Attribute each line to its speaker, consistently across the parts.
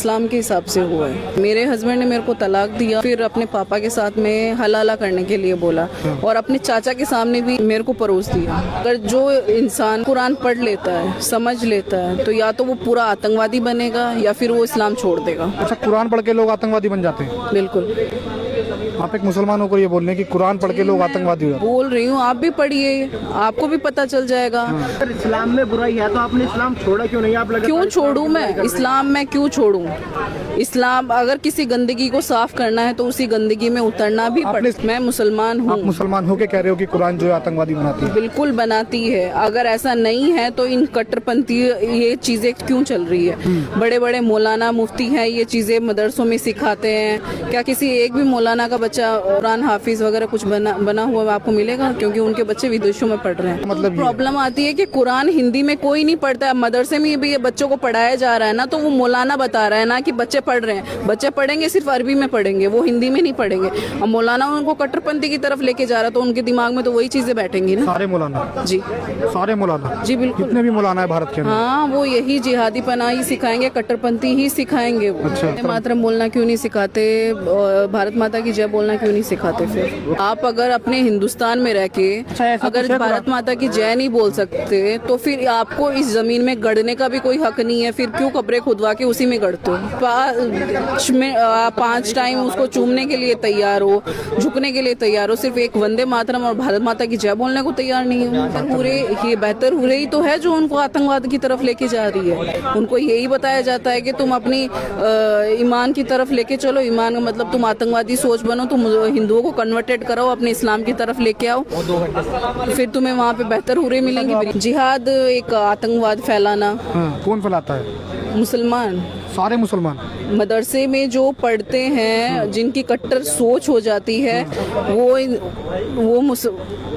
Speaker 1: इस्लाम के हिसाब से हुआ है। मेरे हस्बैंड ने मेरे को तलाक दिया, फिर अपने पापा के साथ में हलाला करने के लिए बोला और अपने चाचा के सामने भी मेरे को परोस दिया। अगर जो इंसान कुरान पढ़ लेता है, समझ लेता है, तो या तो वो पूरा आतंकवादी बनेगा या फिर वो इस्लाम छोड़ देगा।
Speaker 2: अच्छा, कुरान पढ़ के लोग आतंकवादी बन जाते हैं?
Speaker 1: बिल्कुल।
Speaker 2: आप एक मुसलमान होकर ये बोल रहे हैं कि कुरान पढ़ के लोग आतंकवादी हो जाते हैं?
Speaker 1: बोल रही हूँ, आप भी पढ़िए, आपको भी पता चल जाएगा।
Speaker 3: अगर इस्लाम में बुराई है तो आपने इस्लाम छोड़ा क्यों नहीं? आप
Speaker 1: क्यों छोड़ूं मैं इस्लाम? में क्यों छोड़ूं इस्लाम? अगर किसी गंदगी को साफ करना है तो उसी गंदगी में उतरना भी पड़े। मैं मुसलमान हूँ।
Speaker 2: आप मुसलमान होके कह रहे हो कि कुरान जो है आतंकवादी बनाती है?
Speaker 1: बिल्कुल बनाती है। अगर ऐसा नहीं है तो इन कट्टरपंथी ये चीजें क्यों चल रही है? बड़े बड़े मौलाना मुफ्ती हैं, ये चीजें मदरसों में सिखाते हैं। क्या किसी एक भी मौलाना का बच्चा कुरान हाफिज वगैरह कुछ बना हुआ आपको मिलेगा? क्योंकि उनके बच्चे विदेशों में पढ़ रहे हैं।
Speaker 2: मतलब
Speaker 1: प्रॉब्लम आती है कि कुरान हिंदी में कोई नहीं पढ़ता है। मदरसे में भी ये बच्चों को पढ़ाया जा रहा है ना, तो वो मौलाना बता रहा है ना कि बच्चे पढ़ रहे हैं। बच्चे पढ़ेंगे सिर्फ अरबी में पढ़ेंगे, वो हिंदी में नहीं पढ़ेंगे। अब मौलाना उनको कट्टरपंथी की तरफ लेके जा रहा है तो उनके दिमाग में तो वही चीजें बैठेंगी ना।
Speaker 2: सारे मौलाना? जी सारे मौलाना? जी बिल्कुल। जितने भी मौलाना है भारत के अंदर,
Speaker 1: हाँ, वो यही जिहादी पना ही सिखाएंगे, कट्टरपंथी ही सिखाएंगे। वो मातरम बोलना क्यों नहीं सिखाते? भारत माता की जय बोलना क्यों नहीं सिखाते? फिर आप अगर अपने हिंदुस्तान में रह के अगर भारत माता की जय नहीं बोल सकते तो फिर आपको इस जमीन में गड़ने का भी कोई हक नहीं है। फिर क्यों कब्रें खुदवा के उसी में गड़ते हो? 5 टाइम उसको चूमने के लिए तैयार हो, झुकने के लिए तैयार हो, सिर्फ एक वंदे मातरम और भारत माता की जय बोलने को तैयार नहीं हो। ये बेहतर हो रही तो है जो उनको आतंकवाद की तरफ लेके जा रही है। उनको यही बताया जाता है कि तुम अपनी ईमान की तरफ लेके चलो। ईमान का मतलब तुम आतंकवादी सोच बनो, तुम हिंदुओं को कन्वर्टेड करो, अपने इस्लाम की तरफ लेके आओ, फिर तुम्हें वहाँ पे बेहतर हुरे मिलेंगे। जिहाद एक आतंकवाद फैलाना।
Speaker 2: कौन फैलाता है?
Speaker 1: मुसलमान।
Speaker 2: सारे मुसलमान?
Speaker 1: मदरसे में जो पढ़ते हैं, जिनकी कट्टर सोच हो जाती है,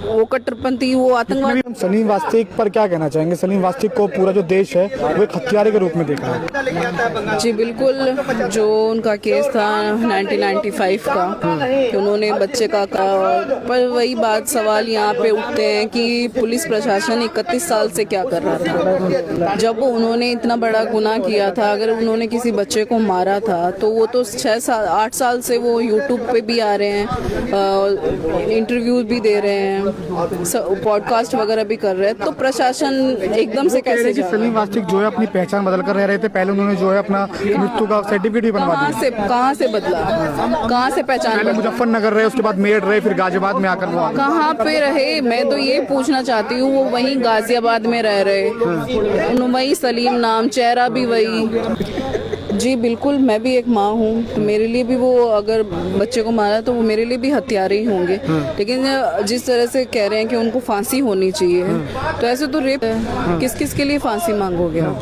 Speaker 1: वो कट्टरपंथी, वो आतंकवादी।
Speaker 2: सलीम वास्तिक पर क्या कहना चाहेंगे? सलीम वास्तिक को पूरा जो देश है वो एक हत्यारे के रूप में देख रहा है।
Speaker 1: जी बिल्कुल। जो उनका केस था 1995 का कि उन्होंने बच्चे का पर वही बात सवाल यहाँ पे उठते हैं कि पुलिस प्रशासन 31 साल से क्या कर रहा था? जब उन्होंने इतना बड़ा गुनाह किया था, अगर उन्होंने किसी बच्चे को मारा था तो वो तो 8 साल से वो यूट्यूब पे भी आ रहे हैं, इंटरव्यू भी दे रहे हैं, पॉडकास्ट वगैरह भी कर रहे हैं। तो प्रशासन एकदम से कैसे?
Speaker 2: सलीम वास्तिक जो है अपनी पहचान बदल कर रहे थे। पहले उन्होंने जो है अपना मृत्यु का सर्टिफिकेट भी बनवा दिया।
Speaker 1: कहाँ से बदला? कहाँ से पहचान?
Speaker 2: पहले मुजफ्फरनगर रहे, उसके बाद मेरठ रहे, फिर गाजियाबाद में आकर
Speaker 1: कहाँ पे रहे? मैं तो ये पूछना चाहती हूँ, वो वहीं गाजियाबाद में रह रहे, वही सलीम नाम, चेहरा भी वही। जी बिल्कुल। मैं भी एक माँ हूँ, तो मेरे लिए भी वो अगर बच्चे को मारा तो वो मेरे लिए भी हत्यारे ही होंगे। लेकिन जिस तरह से कह रहे हैं कि उनको फांसी होनी चाहिए, तो ऐसे तो रेप है। किस किस के लिए फांसी मांगोगे आप?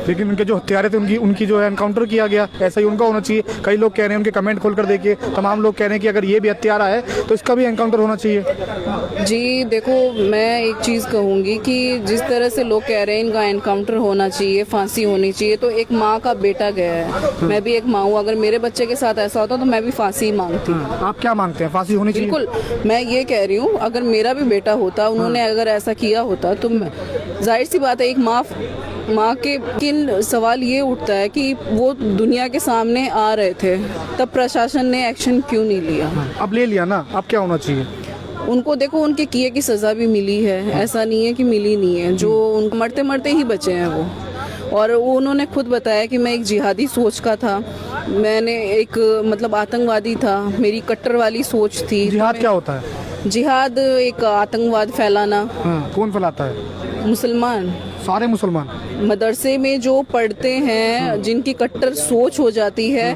Speaker 2: लेकिन उनके जो हत्यारे थे उनकी जो है एनकाउंटर किया गया, ऐसा ही उनका होना चाहिए। कई लोग कह रहे हैं, उनके कमेंट खोलकर देखिए, तमाम लोग कह रहे हैं कि अगर ये भी हत्यारा है तो इसका भी एनकाउंटर होना चाहिए।
Speaker 1: जी देखो, मैं एक चीज़ कहूँगी कि जिस तरह से लोग कह रहे हैं इनका एनकाउंटर होना चाहिए, फांसी होनी चाहिए, तो एक माँ का बेटा गया है। मैं भी एक माँ हूँ, अगर मेरे बच्चे के साथ ऐसा होता तो मैं भी फांसी मांगती।
Speaker 2: आप क्या मांगते हैं? फांसी होनी चाहिए?
Speaker 1: बिल्कुल। मैं ये कह रही हूँ, अगर मेरा भी बेटा होता, उन्होंने अगर ऐसा किया होता, तो जाहिर सी बात है एक माँ के किन सवाल ये उठता है कि वो दुनिया के सामने आ रहे थे, तब प्रशासन ने एक्शन क्यों नहीं लिया?
Speaker 2: अब ले लिया ना, अब क्या होना चाहिए?
Speaker 1: उनको देखो, उनके किए की सजा भी मिली है, ऐसा नहीं है कि मिली नहीं है। जो उनको मरते मरते ही बचे हैं वो, और उन्होंने खुद बताया कि मैं एक जिहादी सोच का था, मैंने एक मतलब आतंकवादी था, मेरी कट्टर वाली सोच थी।
Speaker 2: जिहाद क्या होता है?
Speaker 1: जिहाद एक आतंकवाद फैलाना।
Speaker 2: कौन फैलाता है?
Speaker 1: मुसलमान।
Speaker 2: सारे मुसलमान?
Speaker 1: मदरसे में जो पढ़ते हैं, जिनकी कट्टर सोच हो जाती है,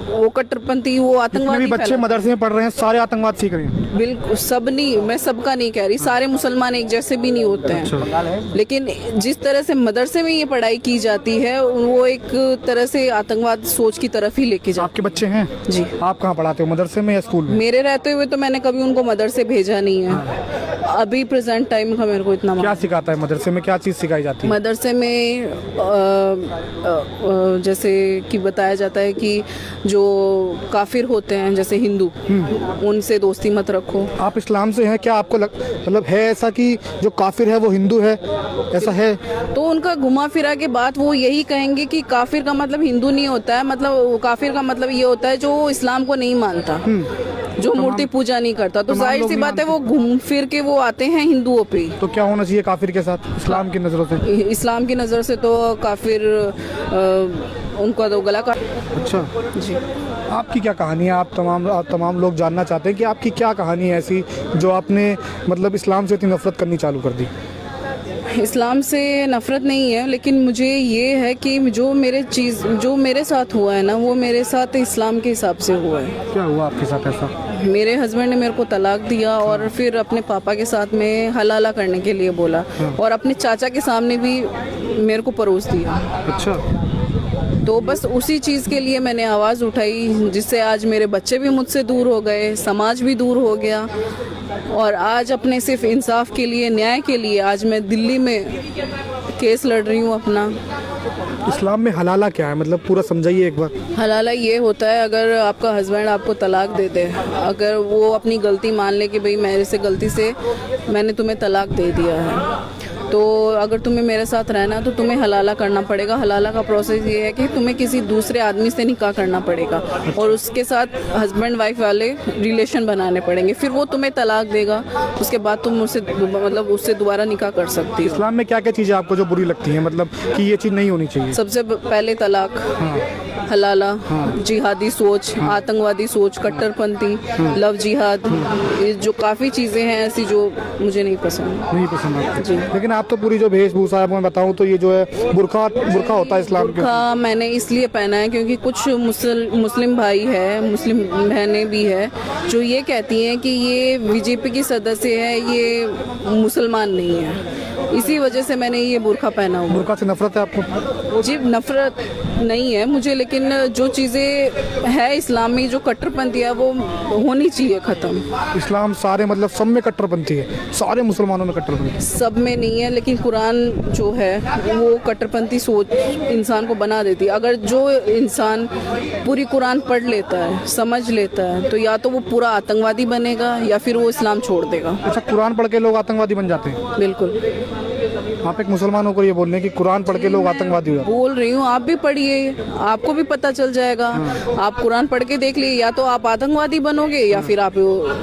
Speaker 1: वो कट्टरपंथी, वो आतंकवादी।
Speaker 2: बच्चे मदरसे में पढ़ रहे हैं, सारे आतंकवाद सीख रहे हैं?
Speaker 1: बिल्कुल सब नहीं, मैं सबका नहीं कह रही, सारे मुसलमान एक जैसे भी नहीं होते हैं। लेकिन जिस तरह से मदरसे में ये पढ़ाई की जाती है, वो एक तरह से आतंकवाद सोच की तरफ ही लेके जाती।
Speaker 2: आपके बच्चे हैं?
Speaker 1: जी।
Speaker 2: आप कहाँ पढ़ाते हो, मदरसे में या स्कूल में?
Speaker 1: मेरे रहते हुए तो मैंने कभी उनको मदरसे भेजा नहीं है। अभी प्रेजेंट टाइम का मेरे को इतना
Speaker 2: क्या सिखाता है मदरसे में, क्या चीज़ सिखाई जाती है?
Speaker 1: मदरसे में जैसे कि बताया जाता है कि जो काफिर होते हैं जैसे हिंदू, उनसे दोस्ती मत रखो।
Speaker 2: आप इस्लाम से हैं, क्या आपको मतलब है ऐसा कि जो काफिर है वो हिंदू है, ऐसा है?
Speaker 1: तो उनका घुमा फिरा के बात वो यही कहेंगे कि काफिर का मतलब हिंदू नहीं होता है, मतलब काफिर का मतलब ये होता है जो इस्लाम को नहीं मानता, जो मूर्ति पूजा नहीं करता। तो जाहिर सी बात है वो घूम फिर के वो आते हैं हिंदुओं पे।
Speaker 2: तो क्या होना चाहिए काफिर के साथ इस्लाम की नज़रों से?
Speaker 1: इस्लाम की नज़र से तो काफिर उनका तो गला काट।
Speaker 2: अच्छा
Speaker 1: जी,
Speaker 2: आपकी क्या कहानी है? आप तमाम लोग जानना चाहते हैं कि आपकी क्या कहानी है ऐसी जो आपने मतलब इस्लाम से इतनी नफरत करनी चालू कर दी?
Speaker 1: इस्लाम से नफरत नहीं है, लेकिन मुझे ये है कि जो मेरे साथ हुआ है ना, वो मेरे साथ इस्लाम के हिसाब से हुआ है।
Speaker 2: क्या हुआ आपके साथ ऐसा?
Speaker 1: मेरे हस्बैंड ने मेरे को तलाक दिया और फिर अपने पापा के साथ में हलाला करने के लिए बोला, और अपने चाचा के सामने भी मेरे को परोस दिया।
Speaker 2: अच्छा,
Speaker 1: तो बस उसी चीज़ के लिए मैंने आवाज़ उठाई, जिससे आज मेरे बच्चे भी मुझसे दूर हो गए, समाज भी दूर हो गया, और आज अपने सिर्फ इंसाफ के लिए, न्याय के लिए आज मैं दिल्ली में केस लड़ रही हूँ अपना।
Speaker 2: इस्लाम में हलाला क्या है, मतलब पूरा समझाइए एक बार।
Speaker 1: हलाला ये होता है, अगर आपका हस्बैंड आपको तलाक दे दे, अगर वो अपनी गलती मान ले कि भाई मेरे से गलती से मैंने तुम्हें तलाक दे दिया है, तो अगर तुम्हें मेरे साथ रहना तो तुम्हें हलाला करना पड़ेगा। हलाला का प्रोसेस ये है कि तुम्हें किसी दूसरे आदमी से निकाह करना पड़ेगा और उसके साथ हस्बैंड वाइफ वाले रिलेशन बनाने पड़ेंगे, फिर वो तुम्हें तलाक देगा, उसके बाद तुम उससे दोबारा निकाह कर सकती हो।
Speaker 2: इस्लाम में क्या क्या चीज़ें आपको जो बुरी लगती हैं, मतलब कि ये चीज़ नहीं होनी चाहिए?
Speaker 1: सबसे पहले तलाक, हलाला, जिहादी सोच, आतंकवादी सोच, कट्टरपंथी, लव जिहाद, ये जो काफ़ी चीज़ें हैं ऐसी जो मुझे नहीं पसंद
Speaker 2: आपको?
Speaker 1: जी।
Speaker 2: लेकिन आप तो पूरी जो वेशभूषा है मैं बताऊं तो ये जो है बुर्का होता है इस्लाम के।
Speaker 1: बुर्का मैंने इसलिए पहना है क्योंकि कुछ मुस्लिम भाई है, मुस्लिम बहनें भी है जो ये कहती हैं कि ये बीजेपी की सदस्य है, ये मुसलमान नहीं है, इसी वजह से मैंने ये बुर्का पहना हुआ।
Speaker 2: बुर्का से नफरत है आपको?
Speaker 1: जी, नफरत नहीं है मुझे, लेकिन जो चीज़ें है इस्लाम में, जो कट्टरपंथी है वो होनी चाहिए ख़त्म।
Speaker 2: इस्लाम सारे मतलब सब में कट्टरपंथी है, सारे मुसलमानों में कट्टरपंथी?
Speaker 1: सब में नहीं है, लेकिन कुरान जो है वो कट्टरपंथी सोच इंसान को बना देती है। अगर जो इंसान पूरी कुरान पढ़ लेता है, समझ लेता है, तो या तो वो पूरा आतंकवादी बनेगा या फिर वो इस्लाम छोड़ देगा।
Speaker 2: अच्छा, कुरान पढ़ के लोग आतंकवादी बन जाते हैं?
Speaker 1: बिल्कुल।
Speaker 2: आप एक मुसलमान होकर ये बोल रहे हैं कि कुरान पढ़ के लोग आतंकवादी हो जाते हैं?
Speaker 1: बोल रही हूँ, आप भी पढ़िए, आपको भी पता चल जाएगा। आप कुरान पढ़ के देख लीजिए, या तो आप आतंकवादी बनोगे या फिर आप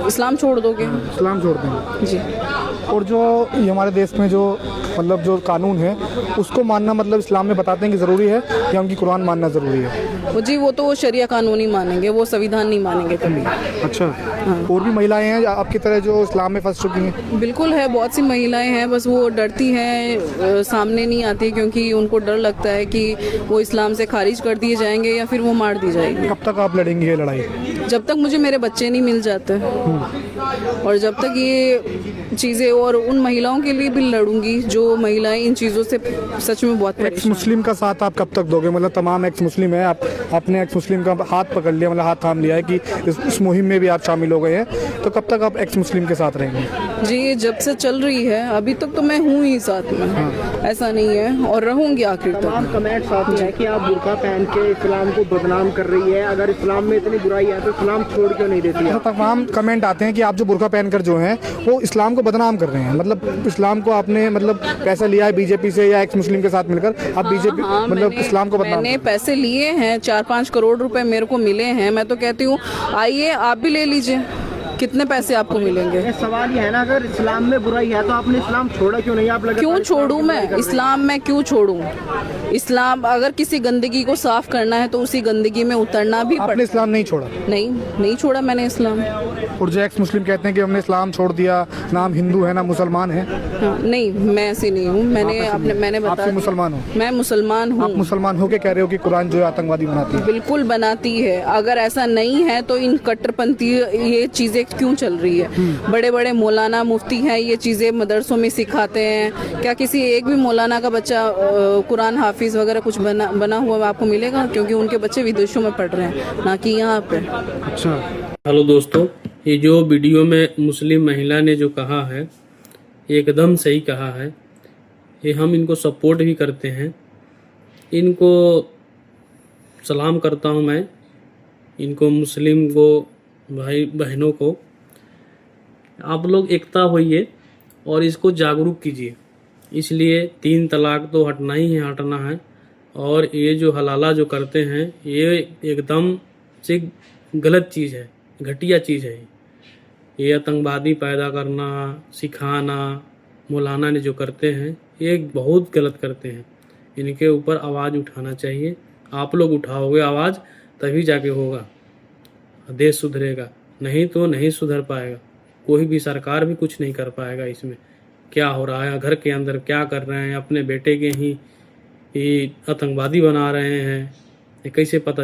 Speaker 1: इस्लाम छोड़ दोगे।
Speaker 2: इस्लाम छोड़ देंगे
Speaker 1: जी।
Speaker 2: और जो ये हमारे देश में जो मतलब जो कानून है उसको मानना मतलब इस्लाम में बताते हैं कि ज़रूरी है या उनकी कुरान मानना ज़रूरी है?
Speaker 1: जी, वो तो शरिया कानून ही मानेंगे, वो संविधान नहीं मानेंगे कभी।
Speaker 2: अच्छा, और भी महिलाएं हैं आपकी तरह जो इस्लाम में फंस चुकी हैं?
Speaker 1: बिल्कुल है, बहुत सी महिलाएं हैं, बस वो डरती हैं, सामने नहीं आती क्योंकि उनको डर लगता है कि वो इस्लाम से खारिज कर दिए जाएंगे या फिर वो मार दी जाएगी।
Speaker 2: कब तक आप लड़ेंगी ये लड़ाई?
Speaker 1: जब तक मुझे मेरे बच्चे नहीं मिल जाते, और जब तक ये चीज़ें, और उन महिलाओं के लिए भी लड़ूंगी जो महिलाएं इन चीज़ों से सच में बहुत
Speaker 2: एक्स मुस्लिम का साथ आप कब तक दोगे? मतलब तमाम एक्स मुस्लिम है, आपने एक्स मुस्लिम का हाथ पकड़ लिया, मतलब हाथ थाम लिया है कि इस मुहिम में भी आप शामिल हो गए हैं, तो कब तक आप एक्स मुस्लिम के साथ रहेंगे?
Speaker 1: जी, ये जब से चल रही है अभी तक तो मैं हूँ ही साथ में, ऐसा नहीं है, और रहूंगी आखिर तक।
Speaker 3: तमाम कमेंट्स आते हैं कि आप बुर्का पहन के इस्लाम को बदनाम कर रही है, अगर इस्लाम में इतनी बुराई है तो इस्लाम छोड़ क्यों नहीं देती है?
Speaker 2: तमाम कमेंट आते हैं कि आप जो बुर्का पहनकर जो हैं वो इस्लाम को बदनाम कर रहे हैं, मतलब इस्लाम को आपने मतलब पैसा लिया है बीजेपी से या एक्स मुस्लिम के साथ मिलकर, आप बीजेपी मतलब इस्लाम को बदनाम?
Speaker 1: मैंने पैसे लिए हैं, 4-5 करोड़ रुपए मेरे को मिले हैं, मैं तो कहती हूँ आइए आप भी ले लीजिए, कितने पैसे आपको मिलेंगे?
Speaker 3: सवाल ये है ना, अगर इस्लाम में बुराई है तो आपने इस्लाम छोड़ा क्यों नहीं? आप
Speaker 1: क्यों छोड़ूं मैं इस्लाम? मैं क्यों छोड़ूं इस्लाम? अगर किसी गंदगी को साफ करना है तो उसी गंदगी में उतरना भी
Speaker 2: आपने इस्लाम नहीं छोड़ा?
Speaker 1: नहीं छोड़ा मैंने इस्लाम।
Speaker 2: और जो एक्स मुस्लिम कहते हैं कि हमने इस्लाम छोड़ दिया, नाम हिंदू है ना मुसलमान है?
Speaker 1: हाँ, नहीं, मैं ऐसी नहीं हूँ, मैंने बताया।
Speaker 2: आप मुसलमान हो?
Speaker 1: मैं मुसलमान हूँ।
Speaker 2: आप मुसलमान हो के कह रहे हो कि कुरान जो है आतंकवादी बनाती है?
Speaker 1: बिल्कुल बनाती है, अगर ऐसा नहीं है तो इन कट्टरपंथी ये चीजें क्यों चल रही है? बड़े बड़े मौलाना मुफ्ती हैं, ये चीजें मदरसों में सिखाते हैं, क्या किसी एक भी मौलाना का बच्चा कुरान हाफिज वगैरह कुछ बना हुआ आपको मिलेगा? क्योंकि उनके बच्चे विदेशों में पढ़ रहे हैं, ना कि यहाँ पे।
Speaker 2: अच्छा,
Speaker 4: हेलो दोस्तों, ये जो वीडियो में मुस्लिम महिला ने जो कहा है एकदम सही कहा है। ये हम इनको सपोर्ट भी करते हैं। इनको सलाम करता हूँ मैं, इनको मुस्लिम को भाई बहनों को, आप लोग एकता होइए और इसको जागरूक कीजिए। इसलिए 3 तलाक तो हटना ही है, हटना है। और ये जो हलाला जो करते हैं ये एकदम से गलत चीज़ है, घटिया चीज़ है। ये आतंकवादी पैदा करना, सिखाना, मौलाना ने जो करते हैं ये बहुत गलत करते हैं। इनके ऊपर आवाज़ उठाना चाहिए। आप लोग उठाओगे आवाज़ तभी जाके होगा, देश सुधरेगा, नहीं तो नहीं सुधर पाएगा। कोई भी सरकार भी कुछ नहीं कर पाएगा। इसमें क्या हो रहा है, घर के अंदर क्या कर रहे हैं, अपने बेटे के ही आतंकवादी बना रहे हैं, ये कैसे पता